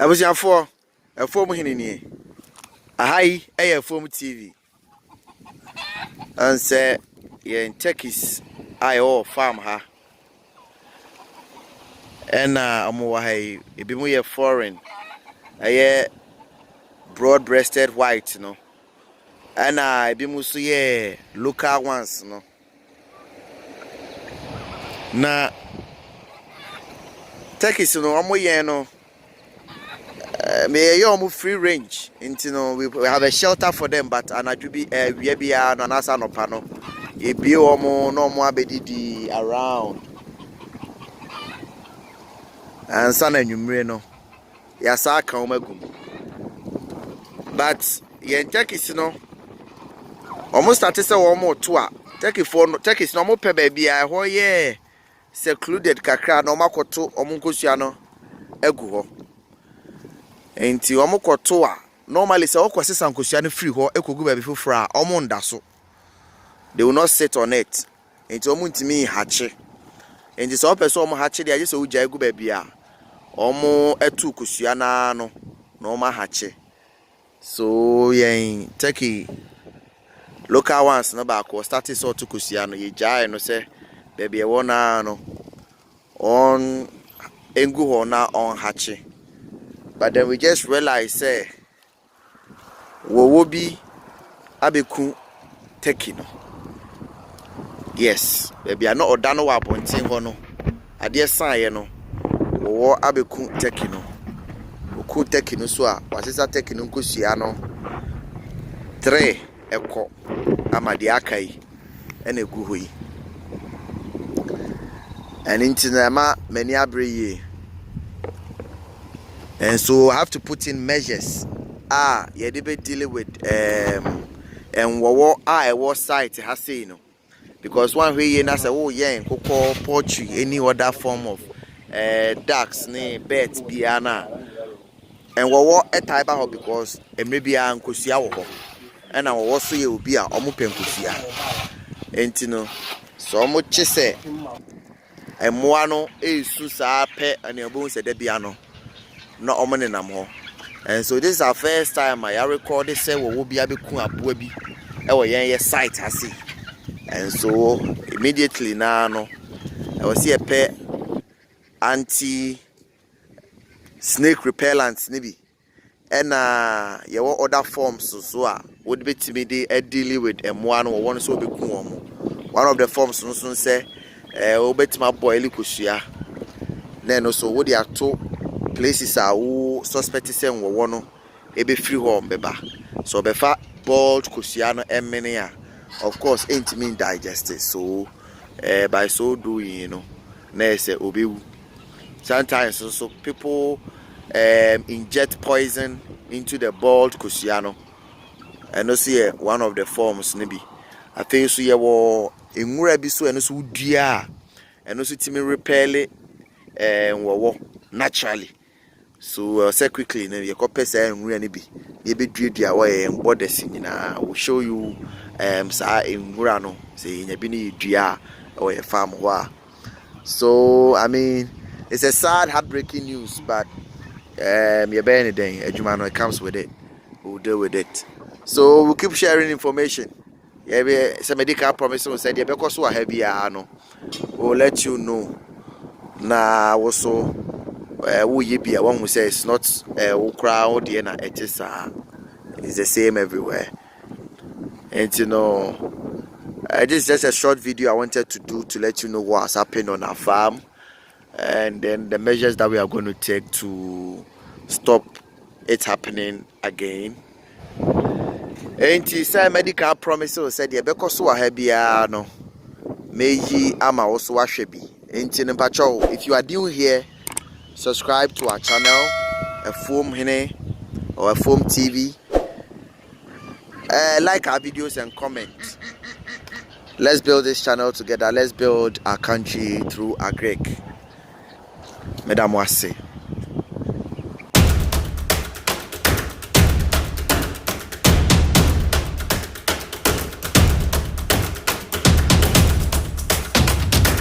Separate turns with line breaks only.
Abusiafo, efom hinini. Ahai, efom TV. And say ye in Turkish ayo farm ha. And omo wa hai ebi mu ye foreign. Aye broad-breasted white no. And ebi mu so ye local ones no. Na Turkish no omo ye no me almost free range into we have a shelter for them, but anajubi we be no anasa no pano e bi omo no mo abedidi around and sana nwumre no ya sa kan magum, but ye Turkish no almost started say omo to a Turkish no mo pe ba bia ho ye secluded kakra no makoto omo nkosua no egu ho. Enti omo koto a normally say okwose sankosua no free ho ekogu ba bifofra omo nda so, they will not sit on it. Enti omo ntimi hache. Enti so person omo hache dey say uja egu ba bia omo etu kosua na no omo hache. So yen Turkey local ones no ba ko started so to kosua no ye jai no say baby e wona no on engu ho na on hache. But then we just realized, say, wo bi abeku Turkey no. Yes, baby, I know Odano wa pointing hono. Ade san ye no. Wo abeku Turkey no. Oku Turkey no so a, wasisa Turkey no nkosua no. 3 eko amade akai ene gu hoyi. And intinama many abreye. And so I have to put in measures. You be dealing with and what I was site has say no, because one way you say oh yeah, cocoa, poultry, any other form of ducks, birds, biana, and what a type of because maybe I'm kusia and I was so you be a omupen kusia, and you know so much say and moano is susa pet and your bones at the piano. No omane namho. And so this is our first time I recorded say we will be able to aboa bi e wo yen site ase. And so immediately now no I was see a pair anti snake repellents nibi. And ye wo other forms so would be timid dealing with M1 or one so be one of the forms no say obetima boil kosua. Then also what they are to places are who suspect say wo no e be free home beba, so befa boiled kosua no emene of course ain't mean digested, so by so doing you know na say obewu. Sometimes so people inject poison into the boiled kosua no, and no see one of the forms maybe I think so ye wo enwura bi so eno so dua eno so timi repel wo naturally. So say quickly na you copy say enwura ni bi ye be dua way borders nyina will show you sa enwura no say nya bi ni dua or a farm wa. So I mean it's a sad heartbreaking news, but you bear anything ejuma no, it comes with it, we'll deal with it. So we'll keep sharing information. Yeah, be some medical promise we said yeah because we have here no, we'll let you know. Na also who ye be one who says it's not who crowd na it is it's the same everywhere. And you know this is just a short video I wanted to do to let you know what's happened on our farm, and then the measures that we are going to take to stop it happening again. And say medical promises said yeah because we have here no meji ama also wahwebi. If you are new here, subscribe to our channel, Efom Hene or Efom TV. Like our videos and comment. Let's build this channel together. Let's build our country through agric. Madam Wase.